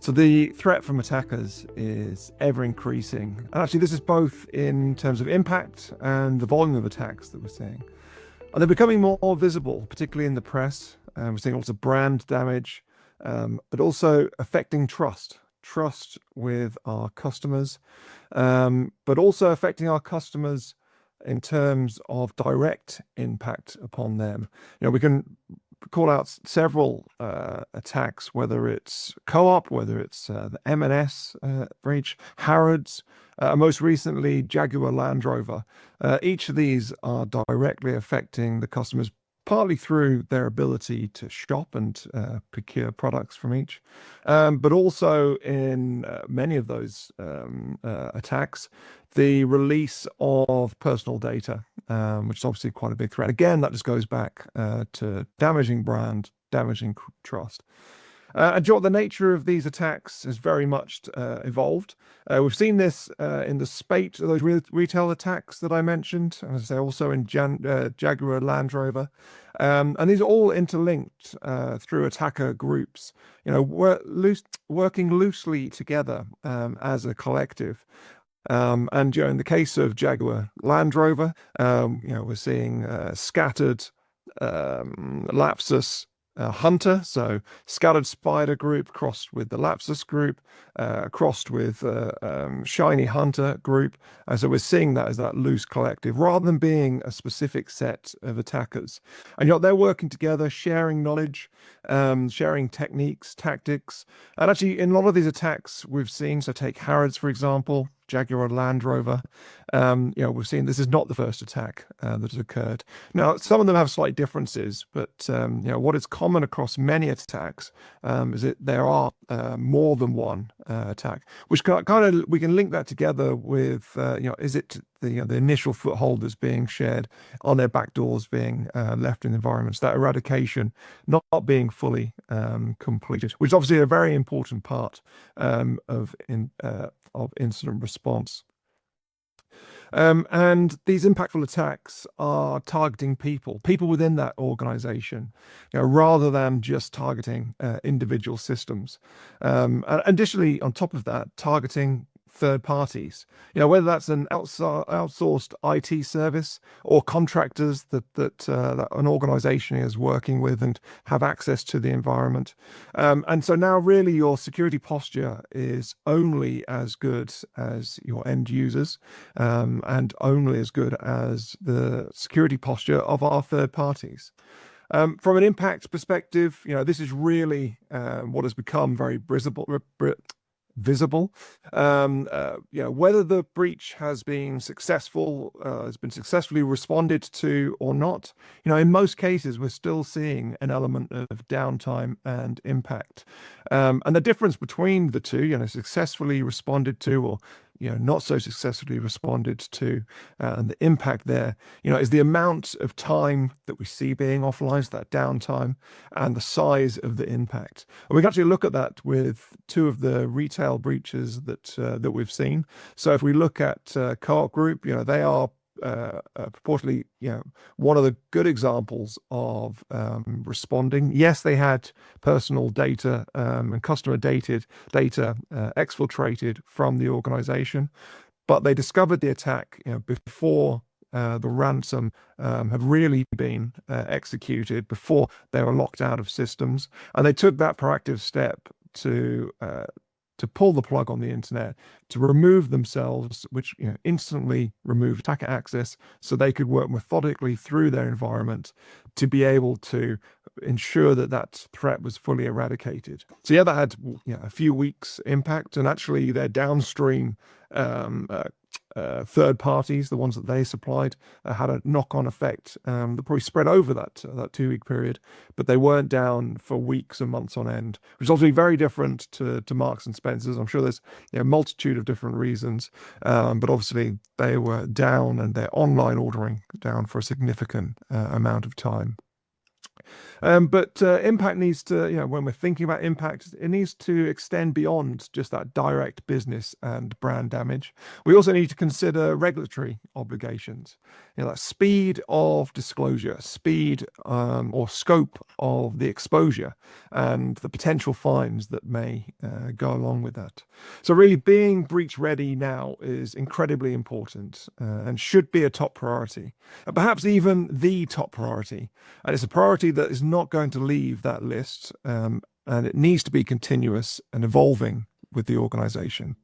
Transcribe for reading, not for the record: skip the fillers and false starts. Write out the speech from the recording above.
So the threat from attackers is ever increasing. And actually, this is both in terms of impact and the volume of attacks that we're seeing. And they're becoming more visible, particularly in the press. We're seeing lots of brand damage, but also affecting trust with our customers, but also affecting our customers in terms of direct impact upon them. We can call out several attacks, whether it's Co-op, whether it's the M&S breach, Harrods, most recently Jaguar Land Rover. Each of these are directly affecting the customers, partly through their ability to shop and procure products from each, but also in many of those attacks, the release of personal data, which is obviously quite a big threat. Again, that just goes back to damaging brand, damaging trust. And the nature of these attacks has very much evolved. We've seen this in the spate of those retail attacks that I mentioned, and as I say, also in Jaguar Land Rover. And these are all interlinked through attacker groups, working loosely together as a collective. And in the case of Jaguar Land Rover, we're seeing scattered Lapsus Hunter, so scattered spider group crossed with the Lapsus group, crossed with shiny Hunter group. So we're seeing that as that loose collective rather than being a specific set of attackers. And they're working together, sharing knowledge, sharing techniques, tactics. And actually, in a lot of these attacks we've seen, so take Harrods, for example, Jaguar Land Rover, we've seen this is not the first attack that has occurred. Now, some of them have slight differences, but what is common across many attacks is that there are more than one attack, which we can link that together with is it the initial foothold that's being shared on their back doors being left in environments, that eradication not being fully completed, which is obviously a very important part of incident response. And these impactful attacks are targeting people within that organization, rather than just targeting individual systems. And additionally, on top of that, targeting third parties, whether that's an outsourced IT service or contractors that an organization is working with and have access to the environment. And so now really your security posture is only as good as your end users, and only as good as the security posture of our third parties. From an impact perspective, this is really what has become very visible. Whether the breach has been successfully responded to or not, in most cases we're still seeing an element of downtime and impact. And the difference between the two, successfully responded to or not so successfully responded to, and the impact there, is the amount of time that we see being offline, so that downtime, and the size of the impact. And we can actually look at that with two of the retail breaches that we've seen. So if we look at Co-op Group, they are purportedly, one of the good examples of responding. Yes, they had personal data and customer data exfiltrated from the organization, but they discovered the attack before the ransom had really been executed, before they were locked out of systems, and they took that proactive step to pull the plug on the internet, to remove themselves, which instantly removed attacker access, so they could work methodically through their environment to be able to ensure that threat was fully eradicated. So that had a few weeks impact, and actually their downstream third parties, the ones that they supplied, had a knock-on effect that probably spread over that 2-week period, but they weren't down for weeks and months on end, which is obviously very different to Marks and Spencer's. I'm sure there's a multitude of different reasons, but obviously they were down, and their online ordering down for a significant amount of time. But impact needs to, when we're thinking about impact, it needs to extend beyond just that direct business and brand damage. We also need to consider regulatory obligations, that speed of disclosure, speed or scope of the exposure, and the potential fines that may go along with that. So really being breach ready now is incredibly important and should be a top priority, and perhaps even the top priority. And it's a priority that is not going to leave that list, and it needs to be continuous and evolving with the organization.